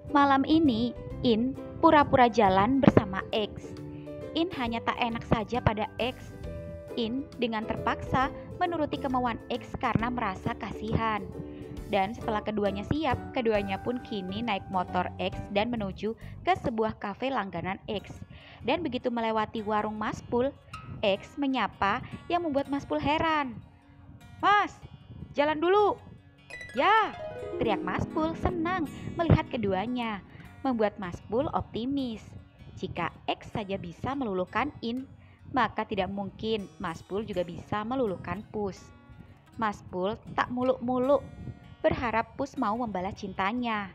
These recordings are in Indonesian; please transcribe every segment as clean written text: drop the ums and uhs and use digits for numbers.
Malam ini, In pura-pura jalan bersama X. In hanya tak enak saja pada X. In dengan terpaksa menuruti kemauan X karena merasa kasihan. Dan setelah keduanya siap, keduanya pun kini naik motor X dan menuju ke sebuah kafe langganan X. Dan begitu melewati warung Maspul, X menyapa yang membuat Maspul heran. "Mas, jalan dulu." "Ya," teriak Maspul senang melihat keduanya, membuat Maspul optimis. Jika X saja bisa meluluhkan In, maka tidak mungkin Maspul juga bisa meluluhkan Pus. Maspul tak muluk-muluk, berharap Pus mau membalas cintanya.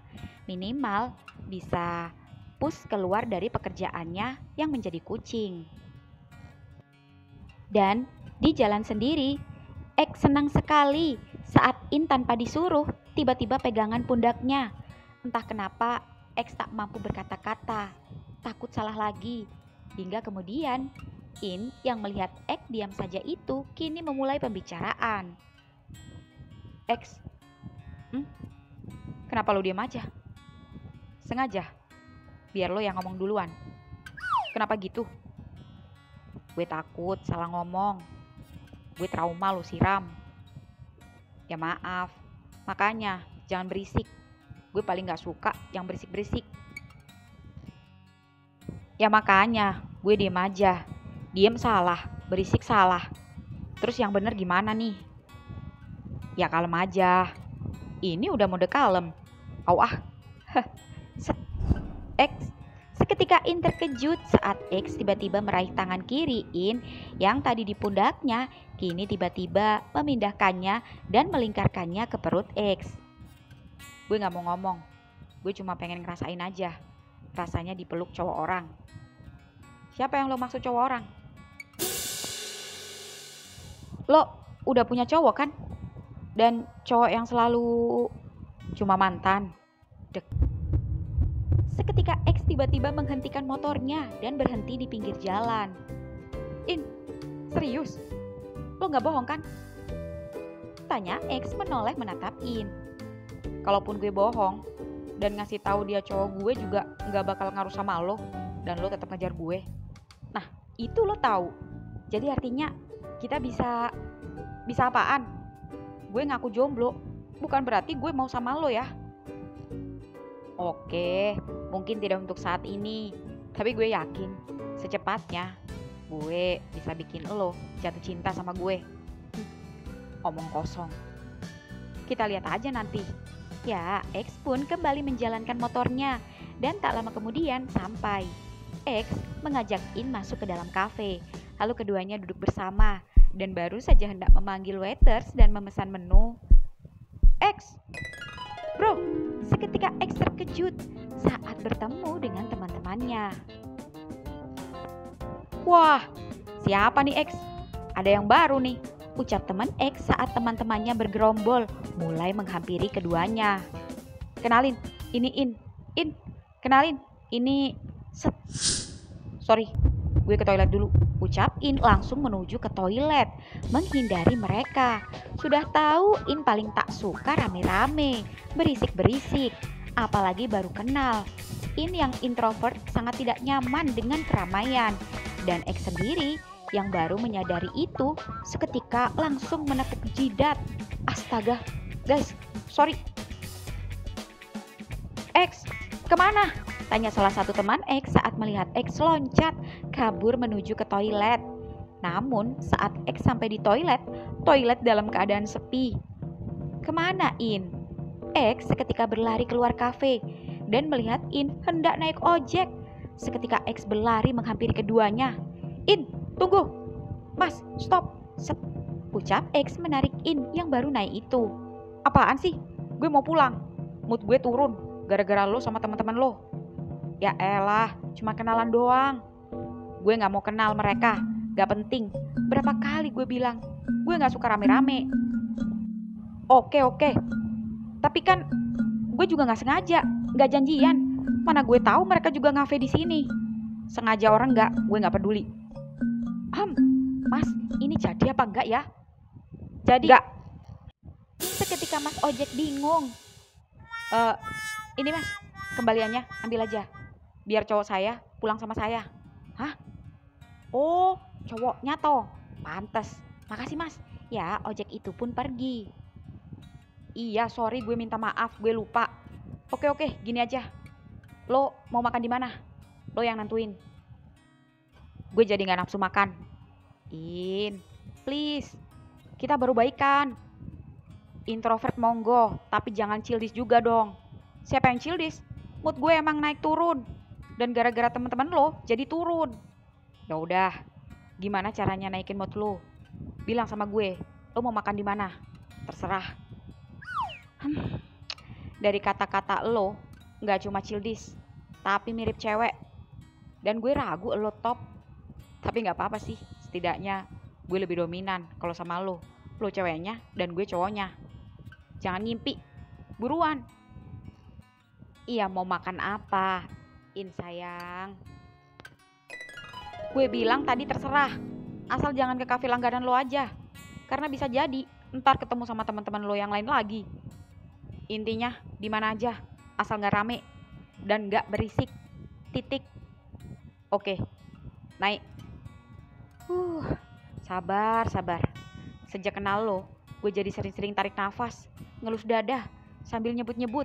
Minimal bisa Pus keluar dari pekerjaannya yang menjadi kucing. Dan di jalan sendiri, X senang sekali saat In tanpa disuruh tiba-tiba pegangan pundaknya. Entah kenapa X tak mampu berkata-kata, takut salah lagi. Hingga kemudian In yang melihat X diam saja itu kini memulai pembicaraan. "X, kenapa lo diam aja? Sengaja? Biar lo yang ngomong duluan. Kenapa gitu?" "Gue takut salah ngomong. Gue trauma lo siram." "Ya maaf, makanya jangan berisik. Gue paling gak suka yang berisik-berisik." "Ya makanya gue diem aja. Diem salah, berisik salah. Terus yang bener gimana nih?" "Ya kalem aja. Ini udah mode kalem. Au ah." X seketika In terkejut saat X tiba-tiba meraih tangan kiri In yang tadi di pundaknya, kini tiba-tiba memindahkannya dan melingkarkannya ke perut X. "Gue gak mau ngomong. Gue cuma pengen ngerasain aja rasanya dipeluk cowok orang." "Siapa yang lo maksud cowok orang?" "Lo udah punya cowok kan? Dan cowok yang selalu cuma mantan." Dek. Seketika X tiba-tiba menghentikan motornya dan berhenti di pinggir jalan. "In, serius? Lo gak bohong kan?" tanya X menoleh menatap In. "Kalaupun gue bohong dan ngasih tahu dia cowok gue juga gak bakal ngaruh sama lo dan lo tetap ngejar gue. Nah, itu lo tahu. Jadi artinya kita bisa apaan? Gue ngaku jomblo, bukan berarti gue mau sama lo ya." "Oke, mungkin tidak untuk saat ini, tapi gue yakin secepatnya gue bisa bikin lo jatuh cinta sama gue." Omong kosong. "Kita lihat aja nanti." Ya, X pun kembali menjalankan motornya dan tak lama kemudian sampai. X mengajak In masuk ke dalam kafe. Lalu keduanya duduk bersama dan baru saja hendak memanggil waiters dan memesan menu. "X, bro!" Seketika X terkejut saat bertemu dengan teman-temannya. "Wah, siapa nih X? Ada yang baru nih," ucap teman X saat teman-temannya bergerombol mulai menghampiri keduanya. "Kenalin, ini In, kenalin, ini Sorry, gue ke toilet dulu," ucap In langsung menuju ke toilet, menghindari mereka. Sudah tahu In paling tak suka rame-rame, berisik-berisik, apalagi baru kenal. In yang introvert sangat tidak nyaman dengan keramaian, dan X sendiri yang baru menyadari itu seketika langsung menepuk jidat. "Astaga, guys, sorry." "X, kemana?" tanya salah satu teman X saat melihat X loncat kabur menuju ke toilet. Namun saat X sampai di toilet dalam keadaan sepi. "Kemana In?" X seketika berlari keluar kafe dan melihat In hendak naik ojek. Seketika X berlari menghampiri keduanya. "In, tunggu." "Mas, stop." Ucap X menarik In yang baru naik itu. "Apaan sih? Gue mau pulang. Mood gue turun gara-gara lo sama teman-teman lo." "Ya elah, cuma kenalan doang." "Gue gak mau kenal mereka, gak penting. Berapa kali gue bilang, gue gak suka rame-rame." Oke, tapi kan gue juga gak sengaja, gak janjian. Mana gue tahu mereka juga ngafe di sini. Sengaja orang gak, gue gak peduli." Mas, ini jadi apa enggak ya?" "Jadi." "Enggak." Seketika Mas Ojek bingung. Ini Mas, kembaliannya ambil aja. Biar cowok saya pulang sama saya. Hah? Oh, cowoknya toh. Pantes. Makasih mas. Ya, ojek itu pun pergi. Iya, sorry gue minta maaf, gue lupa. Oke, gini aja. Lo mau makan di mana? Lo yang nentuin. Gue jadi gak nafsu makan. Please. Kita baru baikan. Introvert monggo, tapi jangan childish juga dong. Siapa yang childish? Mood gue emang naik turun. Dan gara-gara teman-teman lo jadi turun. Ya udah, gimana caranya naikin mood lo? Bilang sama gue, lo mau makan di mana? Terserah. Dari kata-kata lo, nggak cuma childish, tapi mirip cewek. Dan gue ragu lo top. Tapi nggak apa-apa sih, setidaknya gue lebih dominan kalau sama lo. Lo ceweknya dan gue cowoknya. Jangan ngimpi, buruan. Iya, mau makan apa? Sayang. Gue bilang tadi terserah. Asal jangan ke kafe langganan lo aja. Karena bisa jadi ntar ketemu sama teman-teman lo yang lain lagi. Intinya di mana aja, asal nggak rame dan nggak berisik. Titik. Oke, naik. Sabar. Sejak kenal lo, gue jadi sering-sering tarik nafas, ngelus dada sambil nyebut-nyebut.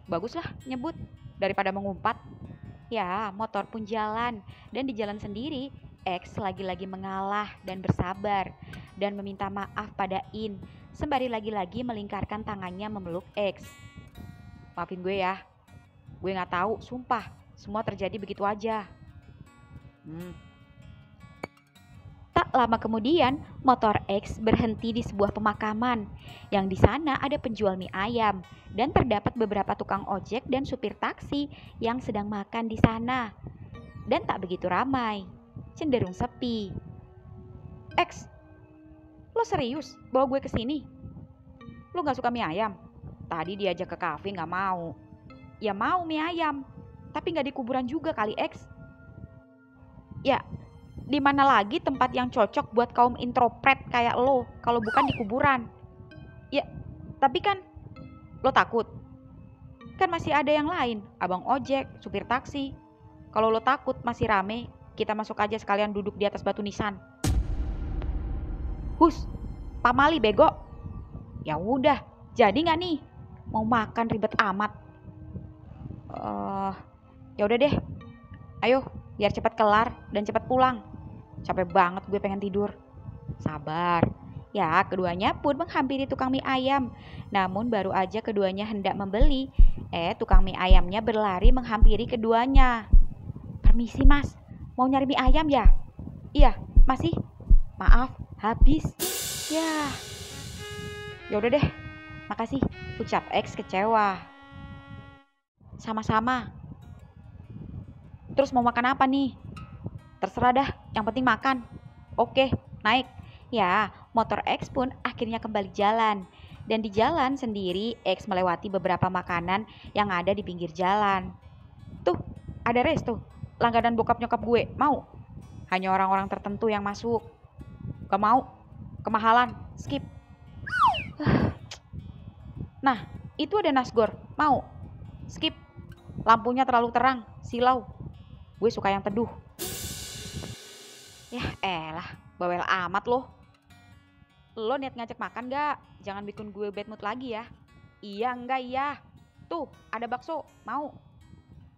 Baguslah nyebut daripada mengumpat. Ya, motor pun jalan, dan di jalan sendiri, X lagi-lagi mengalah dan bersabar dan meminta maaf pada In, sembari lagi-lagi melingkarkan tangannya memeluk X. Maafin gue ya, gue nggak tahu, sumpah, semua terjadi begitu aja. Tak lama kemudian, motor X berhenti di sebuah pemakaman, yang di sana ada penjual mie ayam dan terdapat beberapa tukang ojek dan supir taksi yang sedang makan di sana. Dan tak begitu ramai, cenderung sepi. X, lo serius bawa gue ke sini? Lo gak suka mie ayam? Tadi diajak ke kafe gak mau. Ya mau mie ayam, tapi gak di kuburan juga kali X. Ya, di mana lagi tempat yang cocok buat kaum introvert kayak lo kalau bukan di kuburan? Ya, tapi kan lo takut. Kan masih ada yang lain, abang ojek, supir taksi. Kalau lo takut masih rame, kita masuk aja sekalian duduk di atas batu nisan. Hus, pamali bego. Ya udah, jadi nggak nih? Mau makan ribet amat. Ya udah deh. Ayo, biar cepat kelar dan cepat pulang. Capek banget, gue pengen tidur. Sabar. Ya, keduanya pun menghampiri tukang mie ayam. Namun baru aja keduanya hendak membeli, tukang mie ayamnya berlari menghampiri keduanya. Permisi mas, mau nyari mie ayam ya? Iya, masih? Maaf, habis. Ya udah deh, makasih, ucap X kecewa. Sama-sama. Terus mau makan apa nih? Terserah dah, yang penting makan. Oke, naik. Ya, motor X pun akhirnya kembali jalan. Dan di jalan sendiri, X melewati beberapa makanan yang ada di pinggir jalan. Tuh, ada resto, langganan bokap nyokap gue, mau? Hanya orang-orang tertentu yang masuk. Gak mau, kemahalan, skip. Nah, itu ada nasgor, mau? Skip, lampunya terlalu terang, silau. Gue suka yang teduh. Ya elah, bawel amat loh. Lo niat ngajak makan gak? Jangan bikin gue bad mood lagi ya. Iya enggak iya. Tuh, ada bakso, mau?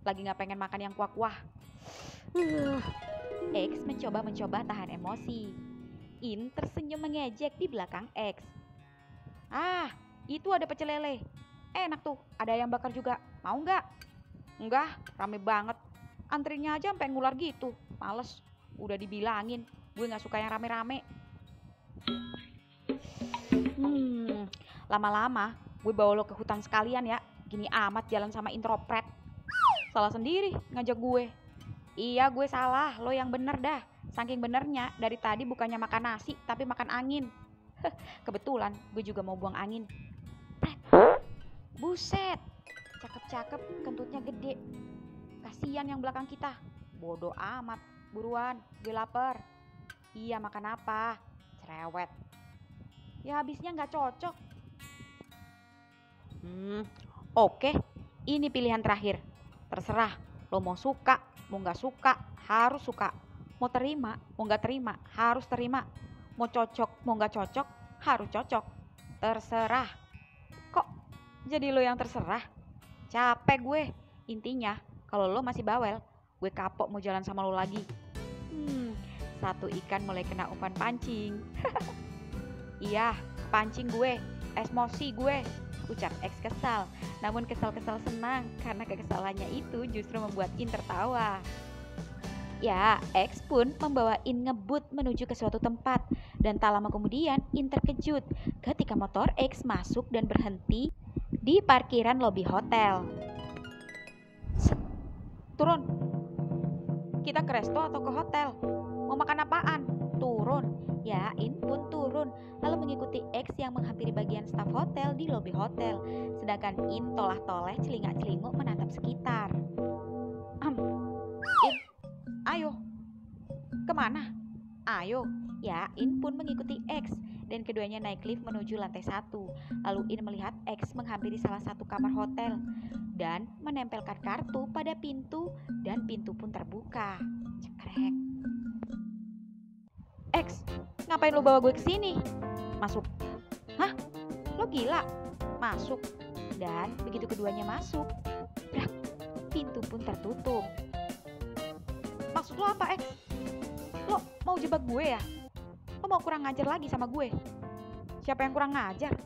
Lagi gak pengen makan yang kuah-kuah. X mencoba tahan emosi. In tersenyum mengejek di belakang X. Ah, itu ada pecel lele. Enak tuh, ada ayam bakar juga. Mau nggak? Enggak, rame banget. Antrinya aja sampai ngular gitu. Males, udah dibilangin, gue nggak suka yang rame-rame. Lama-lama gue bawa lo ke hutan sekalian ya. Gini amat jalan sama introvert. Salah sendiri ngajak gue. Iya gue salah, lo yang bener dah. Saking benernya, dari tadi bukannya makan nasi tapi makan angin. Kebetulan gue juga mau buang angin. Buset, cakep-cakep, kentutnya gede. Kasian yang belakang kita. Bodoh amat, buruan, gue lapar. Iya makan apa? Cerewet. Ya habisnya gak cocok. Oke, Ini pilihan terakhir. Terserah, lo mau suka, mau nggak suka, harus suka. Mau terima, mau nggak terima, harus terima. Mau cocok, mau nggak cocok, harus cocok. Terserah. Kok jadi lo yang terserah? Capek gue. Intinya, kalau lo masih bawel, gue kapok mau jalan sama lo lagi. Satu ikan mulai kena umpan pancing. Iya, pancing gue, emosi gue, ucap X kesal. Namun kesal-kesal senang karena kekesalannya itu justru membuat In tertawa. Ya, X pun membawa In ngebut menuju ke suatu tempat. Dan tak lama kemudian In terkejut ketika motor X masuk dan berhenti di parkiran lobi hotel. Set, turun. Kita ke resto atau ke hotel? Mau makan apaan? Turun. Ya, In pun turun, lalu mengikuti X yang menghampiri bagian staf hotel di lobi hotel. Sedangkan In tolah-toleh celingak-celinguk menatap sekitar. In, ayo. Kemana? Ayo. Ya, In pun mengikuti X dan keduanya naik lift menuju lantai 1. Lalu In melihat X menghampiri salah satu kamar hotel dan menempelkan kartu pada pintu dan pintu pun terbuka. Cekrek. X, ngapain lo bawa gue ke sini? Masuk. Hah? Lo gila? Masuk. Dan begitu keduanya masuk, brak, pintu pun tertutup. Maksud lo apa, X? Lo mau jebak gue ya? Lo mau kurang ngajar lagi sama gue? Siapa yang kurang ngajar?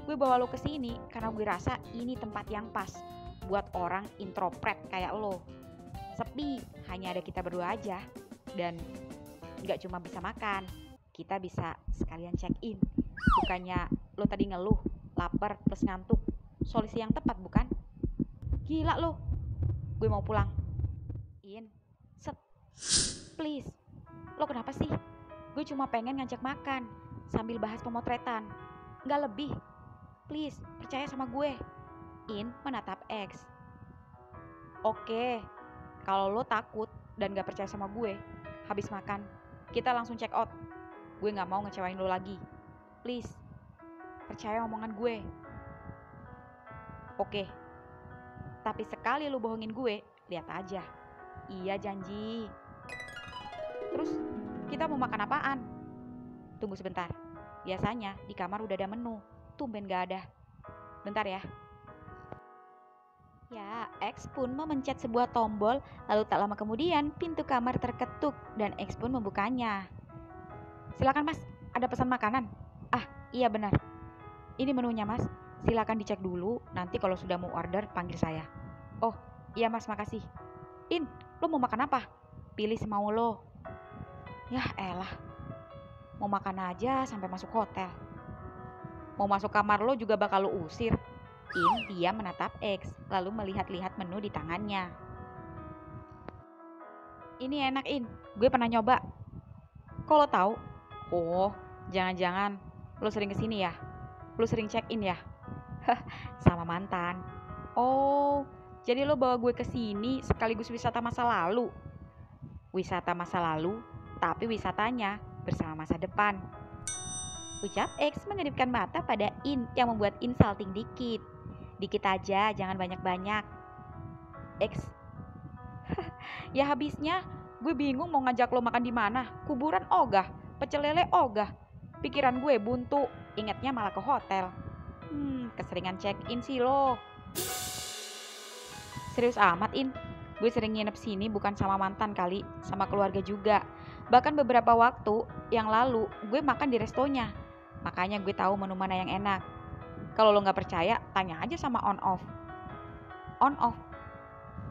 Gue bawa lo ke sini karena gue rasa ini tempat yang pas buat orang introvert kayak lo. Sepi, hanya ada kita berdua aja. Dan gak cuma bisa makan, kita bisa sekalian check in. Bukannya lo tadi ngeluh, lapar plus ngantuk. Solusi yang tepat bukan? Gila lo, gue mau pulang. In, set, please. Lo kenapa sih? Gue cuma pengen ngajak makan sambil bahas pemotretan, gak lebih. Please, percaya sama gue. In menatap X. Oke, kalau lo takut dan gak percaya sama gue, habis makan kita langsung check out. Gue gak mau ngecewain lo lagi. Please, percaya omongan gue. Oke, tapi sekali lo bohongin gue, lihat aja. Iya janji. Terus kita mau makan apaan? Tunggu sebentar. Biasanya di kamar udah ada menu. Tumben gak ada. Bentar ya. Ya, X pun memencet sebuah tombol, lalu tak lama kemudian pintu kamar terketuk dan X pun membukanya. Silakan mas, ada pesan makanan? Ah, iya benar. Ini menunya mas, silakan dicek dulu, nanti kalau sudah mau order panggil saya. Oh, iya mas makasih. In, lo mau makan apa? Pilih semau lo. Yah elah, mau makan aja sampai masuk hotel. Mau masuk kamar lo juga bakal lo usir. In dia menatap X, lalu melihat-lihat menu di tangannya. Ini enak In, gue pernah nyoba. Kok lo tahu? Oh, jangan-jangan lo sering kesini ya? Lo sering check in ya? Sama mantan. Oh, jadi lo bawa gue kesini sekaligus wisata masa lalu. Wisata masa lalu, tapi wisatanya bersama masa depan. Ucap X mengedipkan mata pada In yang membuat In salting dikit. Dikit aja, jangan banyak-banyak. X, ya habisnya gue bingung mau ngajak lo makan di mana. Kuburan ogah, pecel lele ogah. Pikiran gue buntu, ingatnya malah ke hotel. Keseringan check in sih lo. Serius amat In, gue sering nginep sini bukan sama mantan kali, sama keluarga juga. Bahkan beberapa waktu yang lalu gue makan di restonya. Makanya gue tahu menu mana yang enak. Kalau lo gak percaya, tanya aja sama on off. On off?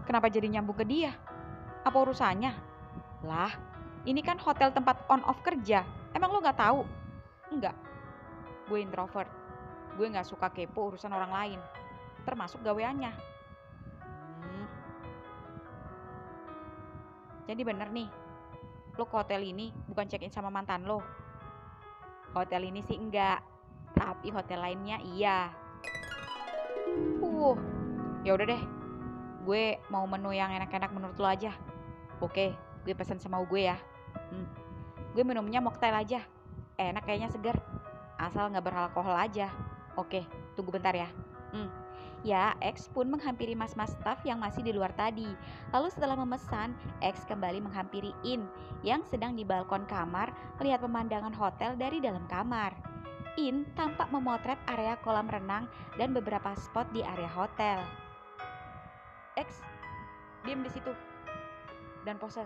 Kenapa jadi nyambung ke dia? Apa urusannya? Lah, ini kan hotel tempat on off kerja. Emang lo gak tahu? Enggak. Gue introvert. Gue gak suka kepo urusan orang lain. Termasuk gaweannya. Jadi bener nih, lo ke hotel ini bukan check in sama mantan lo. Hotel ini sih enggak, tapi hotel lainnya iya. Ya udah deh. Gue mau menu yang enak-enak menurut lo aja. Oke, gue pesan sama gue ya. Gue minumnya mocktail aja. Enak kayaknya segar. Asal gak beralkohol aja. Oke, tunggu bentar ya. Ya, X pun menghampiri mas-mas staff yang masih di luar tadi. Lalu setelah memesan, X kembali menghampiri In yang sedang di balkon kamar melihat pemandangan hotel dari dalam kamar. In tampak memotret area kolam renang dan beberapa spot di area hotel. X, diam di situ dan pose.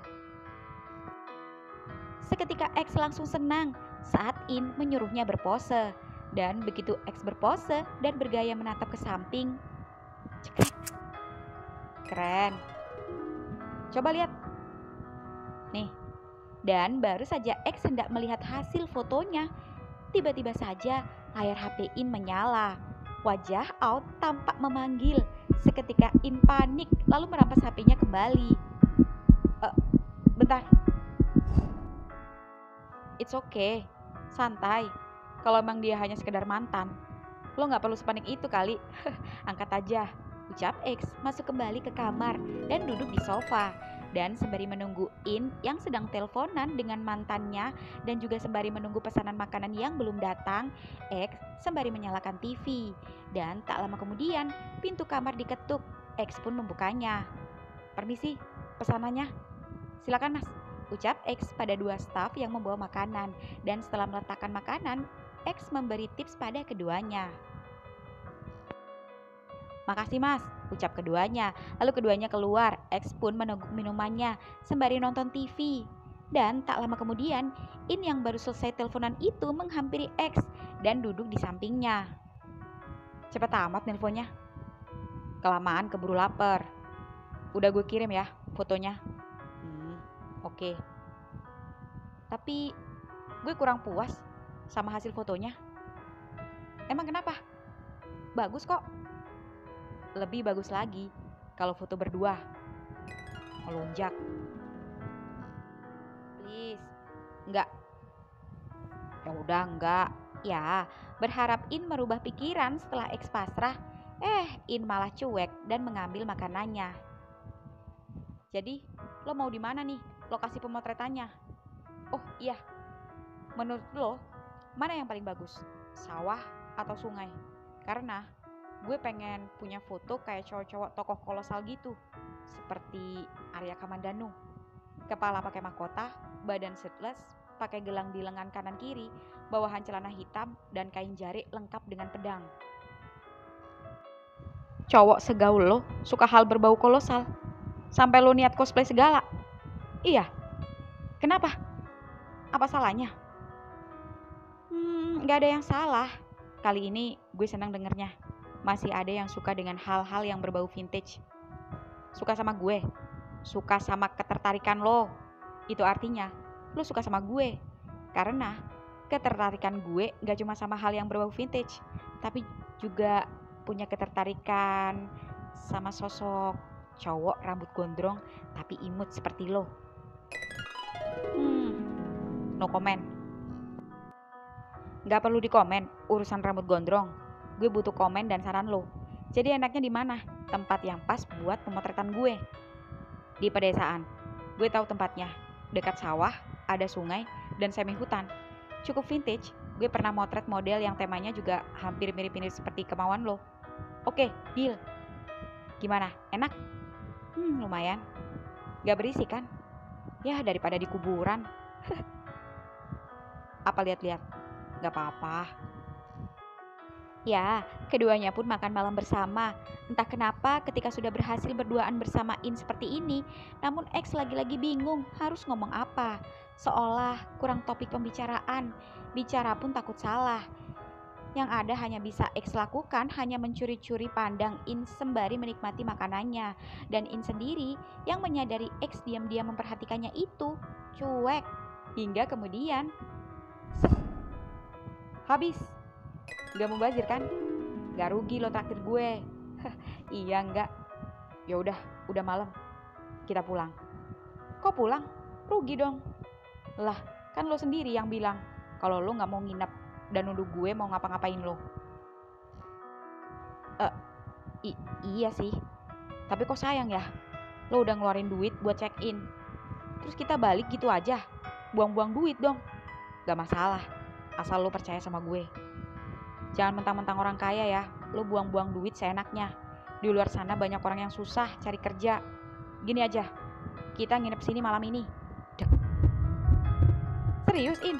Seketika X langsung senang saat In menyuruhnya berpose. Dan begitu X berpose dan bergaya menatap ke samping, cekrek. Keren. Coba lihat. Nih. Dan baru saja X hendak melihat hasil fotonya, tiba-tiba saja layar HP In menyala. Wajah Out tampak memanggil. Seketika In panik lalu merampas HP-nya kembali. Bentar. It's okay, santai. Kalau emang dia hanya sekedar mantan, lo gak perlu sepanik itu kali. Angkat aja, ucap X masuk kembali ke kamar dan duduk di sofa. Dan sembari menunggu In yang sedang teleponan dengan mantannya dan juga sembari menunggu pesanan makanan yang belum datang, X sembari menyalakan TV. Dan tak lama kemudian pintu kamar diketuk. X pun membukanya. Permisi, pesanannya. Silakan mas, ucap X pada dua staf yang membawa makanan. Dan setelah meletakkan makanan, X memberi tips pada keduanya. Makasih mas, ucap keduanya. Lalu keduanya keluar. X pun meneguk minumannya sembari nonton TV. Dan tak lama kemudian, In yang baru selesai teleponan itu menghampiri X dan duduk di sampingnya. Cepet amat nelponnya. Kelamaan keburu lapar. Udah gue kirim ya fotonya. Oke. Tapi gue kurang puas sama hasil fotonya. Emang kenapa? Bagus kok. Lebih bagus lagi kalau foto berdua. Melonjak. Please. Enggak. Ya udah enggak. Ya, berharap In merubah pikiran setelah X pasrah. In malah cuek dan mengambil makanannya. Jadi, lo mau di mana nih lokasi pemotretannya? Oh iya, menurut lo mana yang paling bagus? Sawah atau sungai? Karena gue pengen punya foto kayak cowok-cowok tokoh kolosal gitu, seperti Arya Kamandanu. Kepala pakai mahkota, badan shirtless, pakai gelang di lengan kanan kiri, bawahan celana hitam dan kain jarik lengkap dengan pedang. Cowok segaul lo suka hal berbau kolosal, sampai lo niat cosplay segala. Iya, kenapa? Apa salahnya? Gak ada yang salah. Kali ini gue senang dengernya. Masih ada yang suka dengan hal-hal yang berbau vintage. Suka sama gue, suka sama ketertarikan lo. Itu artinya lo suka sama gue. Karena ketertarikan gue gak cuma sama hal yang berbau vintage, tapi juga punya ketertarikan sama sosok cowok rambut gondrong tapi imut seperti lo. No comment. Gak perlu dikomen urusan rambut gondrong. Gue butuh komen dan saran lo. Jadi enaknya di mana? Tempat yang pas buat pemotretan gue. Di pedesaan. Gue tahu tempatnya. Dekat sawah, ada sungai, dan semi hutan. Cukup vintage. Gue pernah motret model yang temanya juga hampir mirip-mirip seperti kemauan lo. Oke, deal. Gimana? Enak? Lumayan. Gak berisik kan? Ya daripada di kuburan. Apa lihat-lihat? Gak apa-apa. Ya, keduanya pun makan malam bersama. Entah kenapa ketika sudah berhasil berduaan bersama In seperti ini, namun X lagi-lagi bingung harus ngomong apa. Seolah kurang topik pembicaraan. Bicara pun takut salah. Yang ada hanya bisa X lakukan hanya mencuri-curi pandang In sembari menikmati makanannya. Dan In sendiri yang menyadari X diam-diam memperhatikannya itu cuek. Hingga kemudian habis. Gak mubazir kan? Gak rugi lo traktir gue. Iya enggak. Ya udah malam. Kita pulang. Kok pulang? Rugi dong. Lah, kan lo sendiri yang bilang kalau lo gak mau nginep dan nuduh gue mau ngapa-ngapain lo. Iya sih. Tapi kok sayang ya? Lo udah ngeluarin duit buat check in. Terus kita balik gitu aja. Buang-buang duit dong. Gak masalah. Asal lo percaya sama gue. Jangan mentang-mentang orang kaya ya. lo buang-buang duit seenaknya. Di luar sana banyak orang yang susah cari kerja. Gini aja, kita nginep sini malam ini. Serius, In?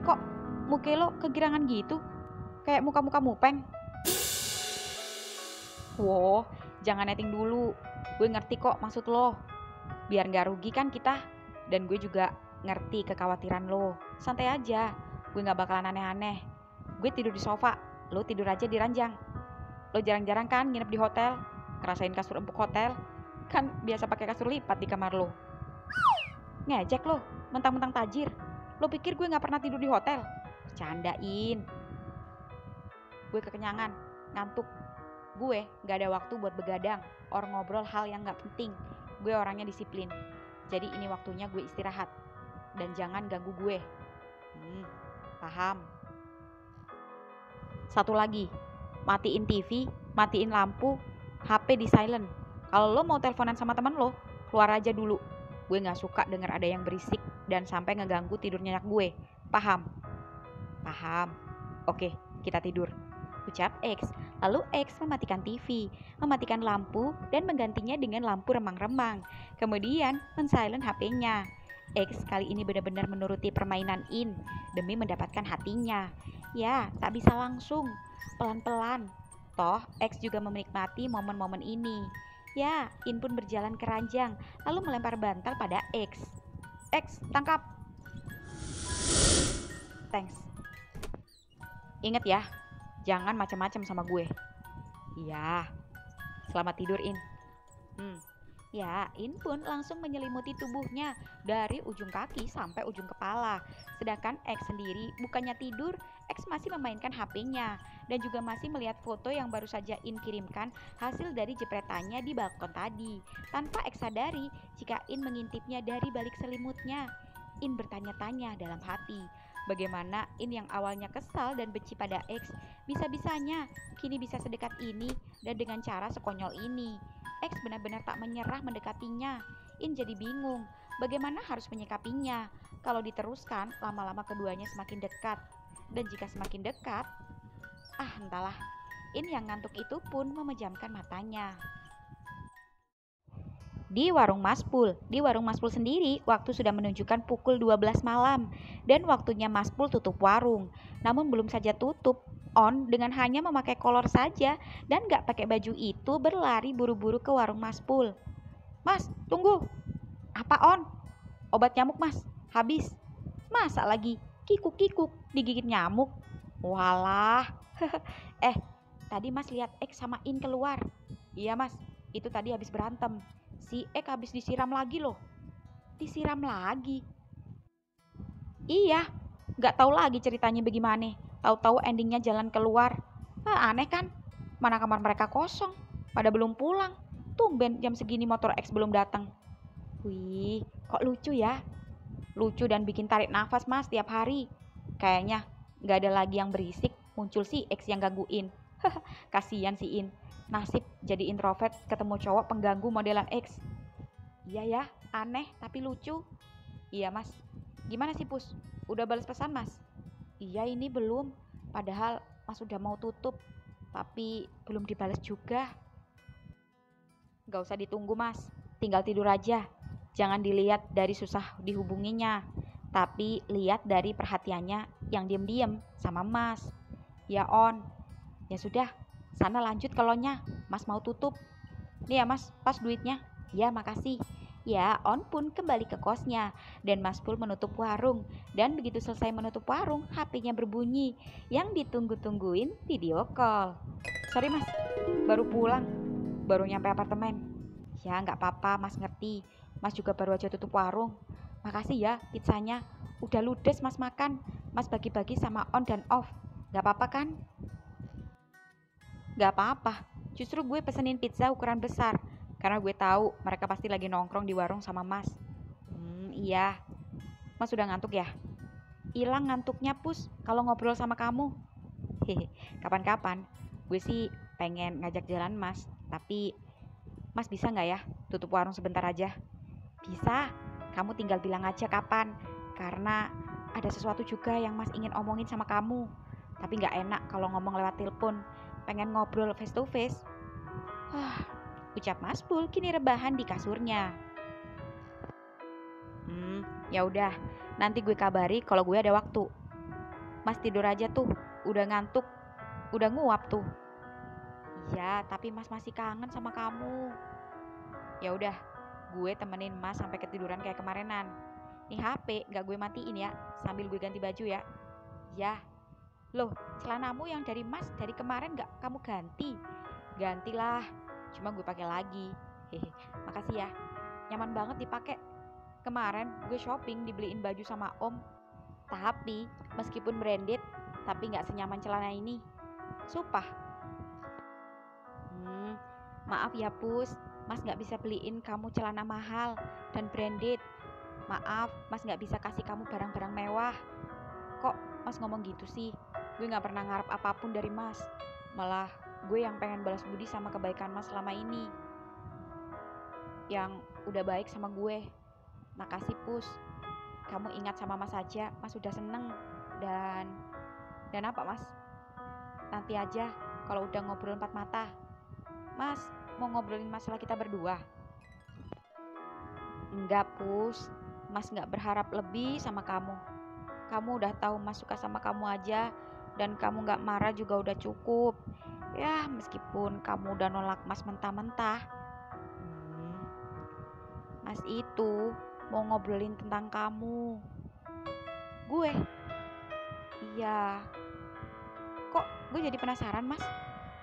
Kok muka lo kegirangan gitu? Kayak muka-muka mupeng. Wow, jangan netting dulu. Gue ngerti kok maksud lo. Biar gak rugi kan kita. Dan gue juga ngerti kekhawatiran lo. Santai aja, gue gak bakalan aneh-aneh. Gue tidur di sofa, lo tidur aja di ranjang. Lo jarang-jarang kan nginep di hotel, ngerasain kasur empuk hotel. Kan biasa pakai kasur lipat di kamar lo. Ngejek lo, mentang-mentang tajir. Lo pikir gue gak pernah tidur di hotel? Bercandain. Gue kekenyangan, ngantuk. Gue gak ada waktu buat begadang or ngobrol hal yang gak penting. Gue orangnya disiplin. Jadi ini waktunya gue istirahat. Dan jangan ganggu gue. Paham. Satu lagi, matiin TV, matiin lampu, HP di silent. Kalau lo mau teleponan sama teman lo, keluar aja dulu. Gue gak suka denger ada yang berisik dan sampai ngeganggu tidur nyenyak gue. Paham? Paham. Oke, kita tidur. Ucap X. Lalu X mematikan TV, mematikan lampu, dan menggantinya dengan lampu remang-remang. Kemudian men-silent HP-nya. X kali ini benar-benar menuruti permainan In demi mendapatkan hatinya. Ya, tak bisa langsung, pelan-pelan. Toh, X juga menikmati momen-momen ini. Ya, In pun berjalan ke ranjang, lalu melempar bantal pada X. X, tangkap! Thanks. Ingat ya, jangan macam-macam sama gue. Iya. Selamat tidur, In. Ya, In pun langsung menyelimuti tubuhnya dari ujung kaki sampai ujung kepala. Sedangkan X sendiri bukannya tidur, X masih memainkan HP-nya dan juga masih melihat foto yang baru saja In kirimkan hasil dari jepretannya di balkon tadi. Tanpa X sadari jika In mengintipnya dari balik selimutnya. In bertanya-tanya dalam hati, bagaimana In yang awalnya kesal dan benci pada X bisa-bisanya kini bisa sedekat ini dan dengan cara sekonyol ini. X benar-benar tak menyerah mendekatinya. In jadi bingung bagaimana harus menyikapinya. Kalau diteruskan, lama-lama keduanya semakin dekat. Dan jika semakin dekat, entahlah. In yang ngantuk itu pun memejamkan matanya. Di warung Maspul sendiri, waktu sudah menunjukkan pukul 12 malam dan waktunya Maspul tutup warung. Namun belum saja tutup, On dengan hanya memakai kolor saja dan gak pakai baju itu berlari buru-buru ke warung Maspul. Mas, tunggu. Apa, On? Obat nyamuk, Mas. Habis. Masa lagi kikuk-kikuk digigit nyamuk? Walah. Tadi Mas lihat X sama In keluar. Iya, Mas. Itu tadi habis berantem. Si X habis disiram lagi loh. Disiram lagi? Iya, gak tahu lagi ceritanya bagaimana. Tahu-tahu endingnya jalan keluar. Aneh kan? Mana kamar mereka kosong, pada belum pulang. Tumben jam segini motor X belum datang. Wih, kok lucu ya? Lucu dan bikin tarik nafas, Mas, tiap hari. Kayaknya gak ada lagi yang berisik, muncul si X yang gangguin. Kasian si In. Nasib jadi introvert ketemu cowok pengganggu modelan X. Iya ya, aneh tapi lucu. Iya, Mas. Gimana sih, Pus? Udah balas pesan, Mas? Iya, ini belum. Padahal Mas udah mau tutup, tapi belum dibalas juga. Gak usah ditunggu, Mas. Tinggal tidur aja. Jangan dilihat dari susah dihubunginya, tapi lihat dari perhatiannya yang diem-diem sama Mas. Ya, On. Ya sudah, sana lanjut kelonya. Mas mau tutup. Nih ya, Mas, pas duitnya. Ya, makasih. Ya, On pun kembali ke kosnya dan Mas Pul menutup warung. Dan begitu selesai menutup warung, HP-nya berbunyi. Yang ditunggu-tungguin video call. Sorry, Mas, baru pulang, baru nyampe apartemen. Ya, gak apa-apa, Mas ngerti. Mas juga baru aja tutup warung. Makasih ya pizzanya. Udah ludes Mas makan. Mas bagi-bagi sama On dan Off. Gak apa-apa kan? Gak apa-apa. Justru gue pesenin pizza ukuran besar karena gue tahu mereka pasti lagi nongkrong di warung sama Mas. Iya. Mas udah ngantuk ya? Hilang ngantuknya, Pus, kalau ngobrol sama kamu. Hehe, kapan-kapan. Gue sih pengen ngajak jalan Mas, tapi Mas bisa nggak ya tutup warung sebentar aja? Bisa. Kamu tinggal bilang aja kapan. Karena ada sesuatu juga yang Mas ingin omongin sama kamu. Tapi nggak enak kalau ngomong lewat telepon. pengen ngobrol face to face. Ucap Masbul kini rebahan di kasurnya. Ya udah, nanti gue kabari kalau gue ada waktu. Mas tidur aja tuh, udah ngantuk, udah nguap tuh. Iya, tapi Mas masih kangen sama kamu. Ya udah, gue temenin Mas sampai ketiduran kayak kemarinan. Nih HP gak gue matiin ya, sambil gue ganti baju ya. Ya, loh celanamu yang dari Mas dari kemarin gak kamu ganti? Gantilah, cuma gue pakai lagi. Hehe, makasih ya, nyaman banget dipakai. Kemarin gue shopping dibeliin baju sama Om. Tapi meskipun branded, tapi gak senyaman celana ini. Sumpah. Maaf ya Pus, Mas gak bisa beliin kamu celana mahal dan branded. Maaf, Mas gak bisa kasih kamu barang-barang mewah. Kok Mas ngomong gitu sih? Gue gak pernah ngarep apapun dari Mas. Malah gue yang pengen balas budi sama kebaikan Mas selama ini, yang udah baik sama gue. Makasih Pus, kamu ingat sama Mas aja, Mas udah seneng. Dan apa Mas? Nanti aja kalau udah ngobrol empat mata. Mas mau ngobrolin masalah kita berdua? Enggak Pus, Mas gak berharap lebih sama kamu. Kamu udah tahu Mas suka sama kamu aja, dan kamu gak marah juga udah cukup. Ya meskipun kamu udah nolak Mas mentah-mentah. Mas itu mau ngobrolin tentang kamu. Gue? Iya. Kok gue jadi penasaran Mas?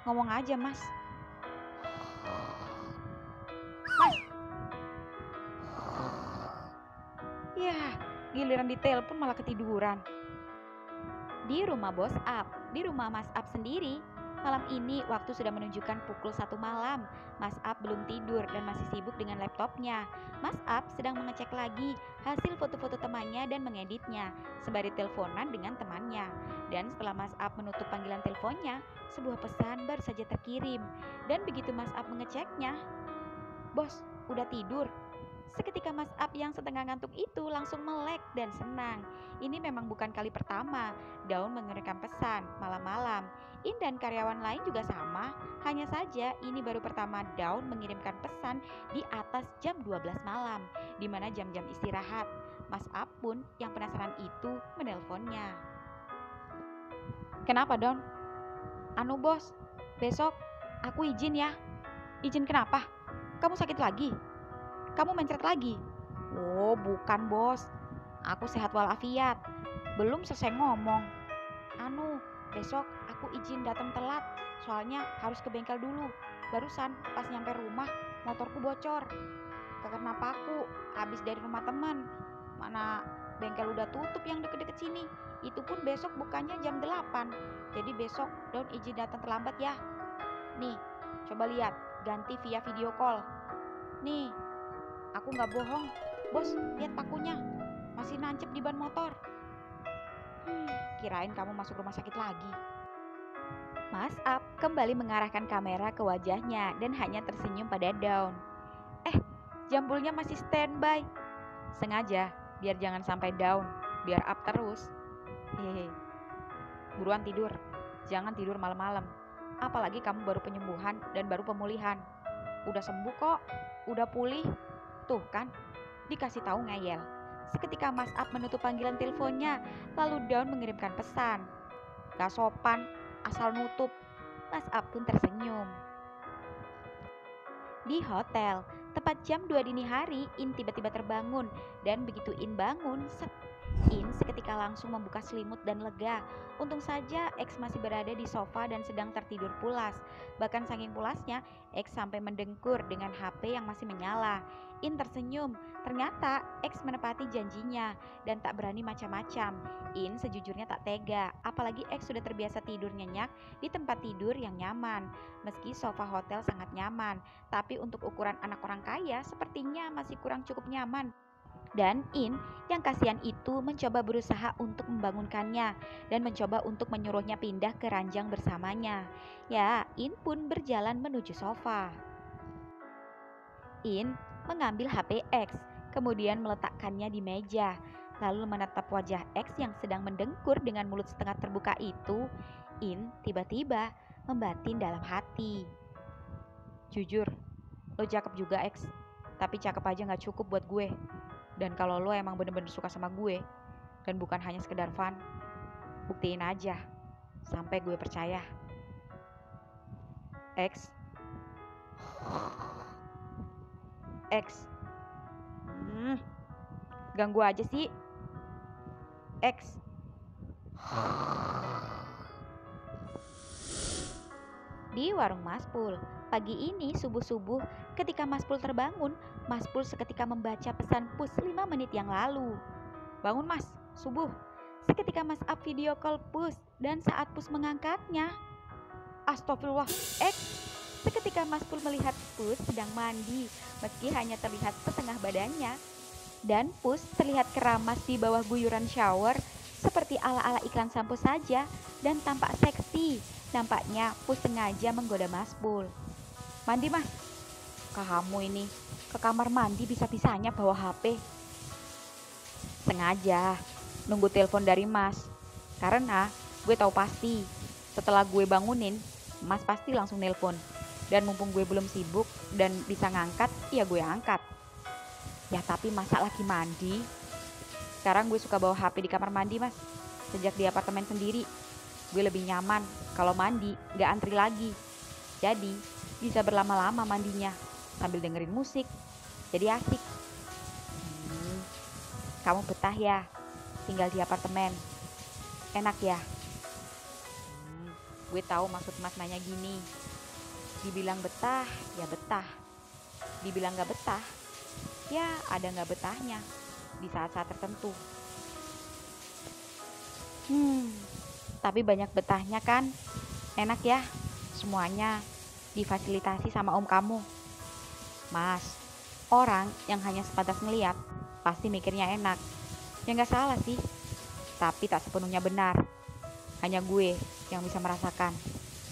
Ngomong aja Mas. Ya, giliran ditelepon malah ketiduran. Di rumah Bos Up, di rumah Mas Up sendiri, malam ini waktu sudah menunjukkan pukul 1 malam. Mas Up belum tidur dan masih sibuk dengan laptopnya. Mas Up sedang mengecek lagi hasil foto-foto temannya dan mengeditnya, sembari teleponan dengan temannya. Dan setelah Mas Up menutup panggilan teleponnya, sebuah pesan baru saja terkirim. Dan begitu Mas Up mengeceknya, "Bos, udah tidur?" Seketika Mas Up yang setengah ngantuk itu langsung melek dan senang. Ini memang bukan kali pertama Daun mengirimkan pesan malam-malam. In dan karyawan lain juga sama. Hanya saja ini baru pertama Daun mengirimkan pesan di atas jam 12 malam, di mana jam-jam istirahat. Mas Up pun yang penasaran itu menelponnya. Kenapa Daun? Anu bos, besok aku izin ya. Izin kenapa? Kamu sakit lagi? Kamu mencret lagi? Oh bukan bos, aku sehat walafiat. Belum selesai ngomong. Anu, besok aku izin datang telat, soalnya harus ke bengkel dulu. Barusan pas nyampe rumah motorku bocor. Karena aku habis dari rumah teman. Mana bengkel udah tutup yang deket-deket sini. Itu pun besok bukannya jam 8. Jadi besok Daun izin datang terlambat ya. Nih, coba lihat, ganti via video call. Nih, aku gak bohong, bos, lihat pakunya, masih nancep di ban motor. Kirain kamu masuk rumah sakit lagi. Mas Up kembali mengarahkan kamera ke wajahnya dan hanya tersenyum pada Daun. Jambulnya masih standby. Sengaja, biar jangan sampai down, biar up terus. Hehe. Buruan tidur, jangan tidur malam-malam. Apalagi kamu baru penyembuhan dan baru pemulihan. Udah sembuh kok, udah pulih. Tuh kan, dikasih tahu ngeyel. Seketika Mas Up menutup panggilan teleponnya, lalu Daun mengirimkan pesan. Gak sopan, asal nutup. Mas Up pun tersenyum. Di hotel, tepat jam 2 dini hari, In tiba-tiba terbangun. Dan begitu In bangun, In seketika langsung membuka selimut dan lega. Untung saja X masih berada di sofa dan sedang tertidur pulas. Bahkan saking pulasnya, X sampai mendengkur dengan HP yang masih menyala. In tersenyum, ternyata X menepati janjinya dan tak berani macam-macam. In sejujurnya tak tega, apalagi X sudah terbiasa tidur nyenyak di tempat tidur yang nyaman. Meski sofa hotel sangat nyaman, tapi untuk ukuran anak orang kaya sepertinya masih kurang cukup nyaman. Dan In yang kasihan itu mencoba berusaha untuk membangunkannya dan mencoba untuk menyuruhnya pindah ke ranjang bersamanya. Ya, In pun berjalan menuju sofa. In mengambil HP X, kemudian meletakkannya di meja, lalu menatap wajah X yang sedang mendengkur dengan mulut setengah terbuka itu. In tiba-tiba membatin dalam hati. Jujur, lo cakep juga X, tapi cakep aja gak cukup buat gue. Dan kalau lo emang bener-bener suka sama gue, dan bukan hanya sekedar fun, buktiin aja, sampai gue percaya. X. Ganggu aja sih. X. Di warung Maspul, pagi ini subuh-subuh ketika Maspul terbangun, Maspul seketika membaca pesan Pus 5 menit yang lalu. Bangun Mas, subuh. Seketika Mas up video call Pus dan saat Pus mengangkatnya, astagfirullah, X. Seketika Maspul melihat Pus sedang mandi, meski hanya terlihat setengah badannya. Dan Pus terlihat keramas di bawah guyuran shower, seperti ala-ala iklan sampo saja, dan tampak seksi. Nampaknya Pus sengaja menggoda Maspul. Mandi Mas. Kamu ini ke kamar mandi bisa-bisanya bawa HP. Sengaja nunggu telepon dari Mas, karena gue tahu pasti setelah gue bangunin, Mas pasti langsung nelpon. Dan mumpung gue belum sibuk dan bisa ngangkat, ya gue angkat. Ya tapi masa lagi mandi? Sekarang gue suka bawa HP di kamar mandi Mas. Sejak di apartemen sendiri, gue lebih nyaman kalau mandi gak antri lagi. Jadi bisa berlama-lama mandinya sambil dengerin musik. Jadi asik. Kamu betah ya tinggal di apartemen? Enak ya? Gue tahu maksud Mas nanya gini. Dibilang betah, ya betah. Dibilang gak betah, ya ada gak betahnya di saat-saat tertentu. Tapi banyak betahnya kan? Enak ya, semuanya difasilitasi sama om kamu. Mas, orang yang hanya sebatas ngeliat pasti mikirnya enak. Ya gak salah sih, tapi tak sepenuhnya benar. Hanya gue yang bisa merasakan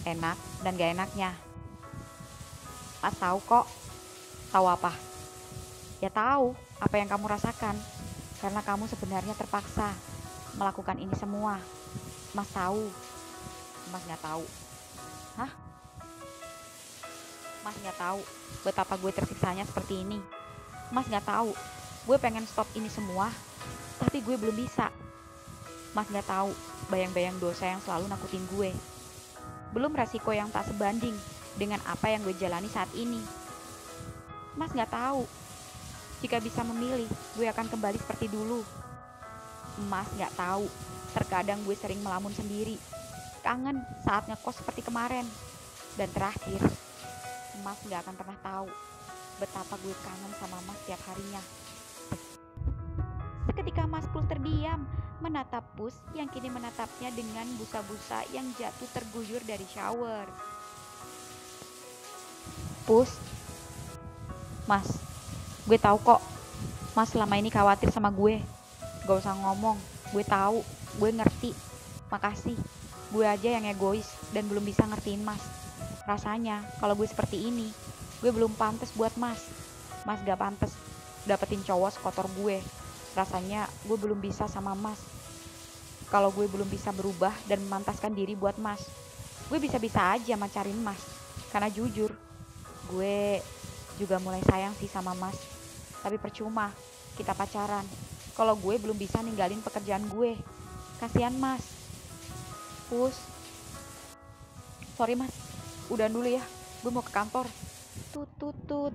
enak dan gak enaknya. Mas tahu kok. Tahu apa? Ya tahu apa yang kamu rasakan, karena kamu sebenarnya terpaksa melakukan ini semua. Mas tahu. Mas nggak tahu. Hah? Mas nggak tahu betapa gue tersiksanya seperti ini. Mas nggak tahu gue pengen stop ini semua, tapi gue belum bisa. Mas nggak tahu bayang-bayang dosa yang selalu nakutin gue. Belum resiko yang tak sebanding dengan apa yang gue jalani saat ini. Mas nggak tahu jika bisa memilih, gue akan kembali seperti dulu. Mas nggak tahu, terkadang gue sering melamun sendiri, kangen saat ngekos seperti kemarin. Dan terakhir, Mas nggak akan pernah tahu betapa gue kangen sama Mas setiap harinya. Seketika Mas Pul terdiam, menatap Pus yang kini menatapnya dengan busa-busa yang jatuh terguyur dari shower. Pus, Mas, gue tahu kok, Mas selama ini khawatir sama gue. Gak usah ngomong, gue tahu, gue ngerti. Makasih, gue aja yang egois dan belum bisa ngertiin Mas. Rasanya kalau gue seperti ini, gue belum pantas buat Mas. Mas gak pantas dapetin cowok sekotor gue. Rasanya gue belum bisa sama Mas. Kalau gue belum bisa berubah dan memantaskan diri buat Mas, gue bisa-bisa aja macarin Mas. Karena jujur, gue juga mulai sayang sih sama Mas. Tapi percuma kita pacaran kalau gue belum bisa ninggalin pekerjaan gue. Kasihan Mas. Pus, sorry Mas, udahan dulu ya, gue mau ke kantor. Tut.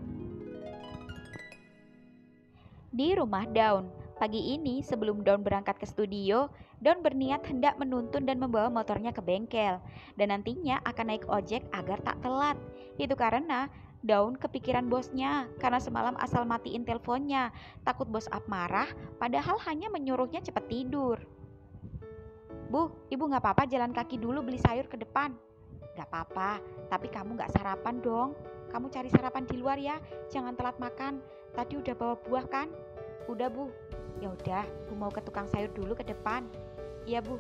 Di rumah Daun, pagi ini sebelum Daun berangkat ke studio, Daun berniat hendak menuntun dan membawa motornya ke bengkel, dan nantinya akan naik ojek agar tak telat. Itu karena Daun kepikiran bosnya karena semalam asal matiin teleponnya, takut bos Up marah, padahal hanya menyuruhnya cepat tidur. Bu, ibu gak apa-apa jalan kaki dulu beli sayur ke depan. Gak apa-apa, tapi kamu gak sarapan dong. Kamu cari sarapan di luar ya, jangan telat makan. Tadi udah bawa buah kan? Udah Bu. Ya udah, Bu mau ke tukang sayur dulu ke depan. Iya Bu.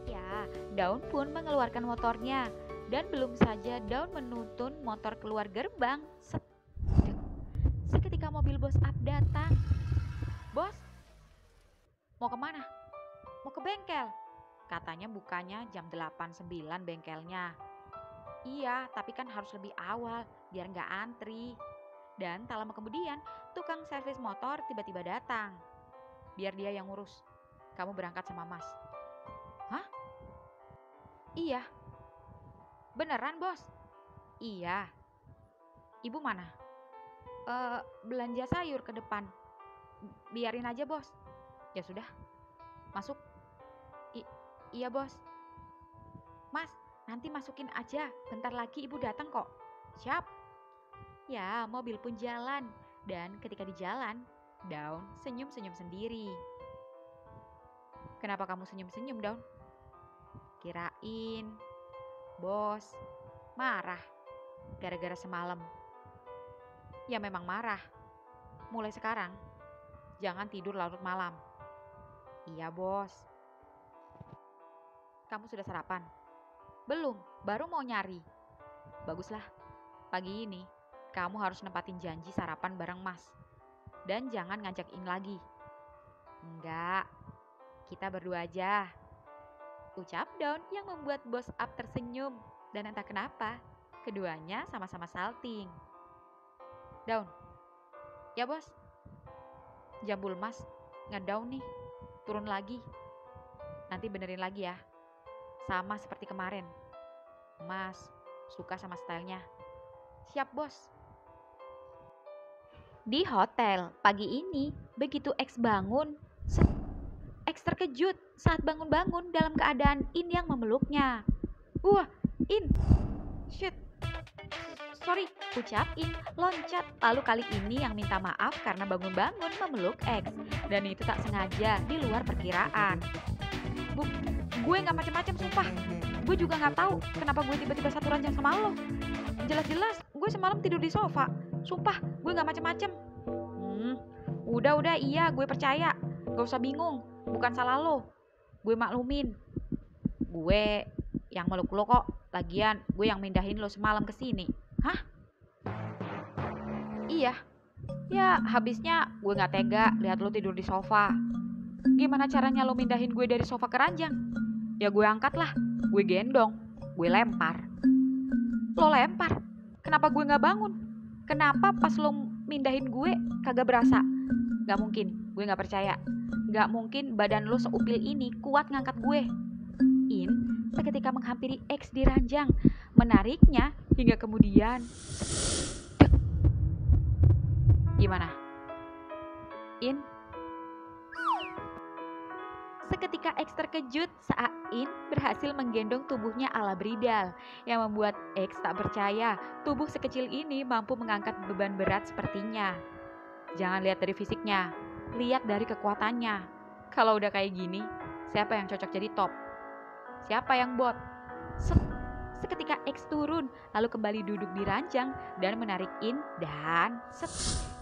Ya, Daun pun mengeluarkan motornya. Dan belum saja Daun menuntun motor keluar gerbang, seketika mobil bos Up datang. Bos, mau kemana? Mau ke bengkel. Katanya bukanya jam 8-9 bengkelnya. Iya, tapi kan harus lebih awal biar nggak antri. Dan tak lama kemudian, tukang servis motor tiba-tiba datang. Biar dia yang ngurus. Kamu berangkat sama Mas. Hah? Iya. Beneran, Bos? Iya. Ibu mana? Belanja sayur ke depan. Biarin aja, Bos. Ya sudah. Masuk. Iya, Bos. Mas, nanti masukin aja. Bentar lagi ibu datang kok. Siap. Ya, mobil pun jalan. Dan ketika di jalan, Daun senyum-senyum sendiri. Kenapa kamu senyum-senyum, Daun? Kirain Bos marah gara-gara semalam. Ya memang marah. Mulai sekarang, jangan tidur larut malam. Iya, Bos. Kamu sudah sarapan? Belum, baru mau nyari. Baguslah, pagi ini kamu harus nempatin janji sarapan bareng Mas. Dan jangan ngajak In lagi. Enggak, kita berdua aja. Ucap Daun yang membuat Bos Up tersenyum. Dan entah kenapa, keduanya sama-sama salting. Daun, ya Bos. Jambul Mas ngedown nih, turun lagi. Nanti benerin lagi ya. Sama seperti kemarin. Mas suka sama stylenya. Siap, Bos. Di hotel pagi ini, begitu X bangun, X terkejut saat bangun-bangun dalam keadaan In yang memeluknya. Wah, In. Shit. Sorry, ucap In, loncat. Lalu kali ini yang minta maaf karena bangun-bangun memeluk X. Dan itu tak sengaja, di luar perkiraan. Gue gak macem-macem sumpah. Gue juga gak tahu kenapa gue tiba-tiba satu ranjang sama lo. Jelas-jelas gue semalam tidur di sofa. Sumpah gue gak macem-macem. Udah iya gue percaya. Gak usah bingung, bukan salah lo. Gue maklumin. Gue yang meluk lo kok. Lagian gue yang mindahin lo semalam ke sini. Hah? Iya. Ya habisnya gue gak tega lihat lo tidur di sofa. Gimana caranya lo mindahin gue dari sofa ke ranjang? Ya gue angkat lah, gue gendong, gue lempar. Lo lempar? Kenapa gue gak bangun? Kenapa pas lo mindahin gue kagak berasa? Gak mungkin, gue gak percaya. Gak mungkin badan lo seupil ini kuat ngangkat gue. In seketika menghampiri X di ranjang, menariknya hingga kemudian. Gimana? In? Seketika X terkejut saat In berhasil menggendong tubuhnya ala Bridal, yang membuat X tak percaya tubuh sekecil ini mampu mengangkat beban berat sepertinya. Jangan lihat dari fisiknya, lihat dari kekuatannya. Kalau udah kayak gini, siapa yang cocok jadi top? Siapa yang bot? Seketika X turun, lalu kembali duduk di ranjang dan menarik In dan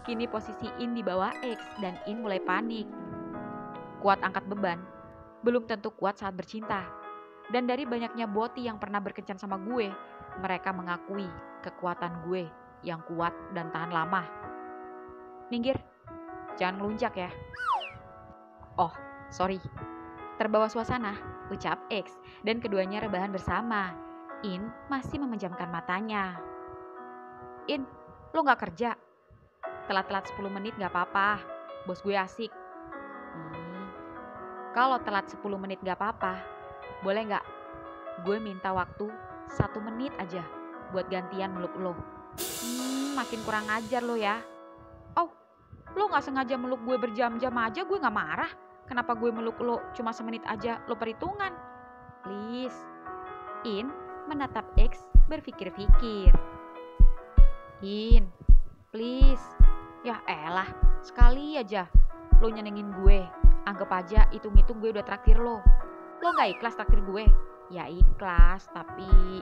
Kini posisi In di bawah X dan In mulai panik. Kuat angkat beban, belum tentu kuat saat bercinta. Dan dari banyaknya boti yang pernah berkencan sama gue, mereka mengakui kekuatan gue yang kuat dan tahan lama. Minggir, jangan ngelunjak ya. Oh, sorry. Terbawa suasana, ucap X, dan keduanya rebahan bersama. In masih memejamkan matanya. In, lo gak kerja? Telat-telat 10 menit gak apa-apa, bos gue asik. Kalau telat 10 menit gak apa-apa, boleh gak? Gue minta waktu 1 menit aja buat gantian meluk lo. Makin kurang ajar lo ya. Oh, lo gak sengaja meluk gue berjam-jam aja gue gak marah. Kenapa gue meluk lo cuma semenit aja lo perhitungan? Please. In menatap X berpikir-pikir. In, please. Ya elah, sekali aja lo nyenengin gue. Anggap aja hitung-hitung gue udah traktir lo. Lo gak ikhlas traktir gue? Ya ikhlas, tapi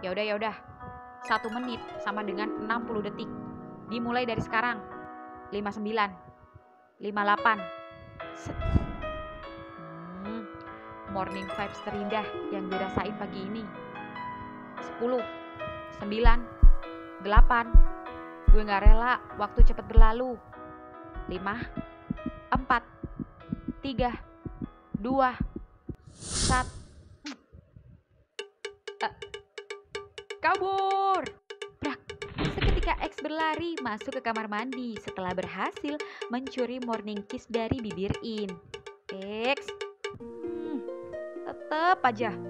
ya udah. 1 menit sama dengan 60 detik. Dimulai dari sekarang. 59, 58. Morning vibes terindah yang dirasain pagi ini. 10, 9, 8. Gue gak rela waktu cepet berlalu. 5, 4, 3, 2, Sat, eh, kabur. Brak. Seketika X berlari masuk ke kamar mandi setelah berhasil mencuri morning kiss dari bibir In. X, tetep aja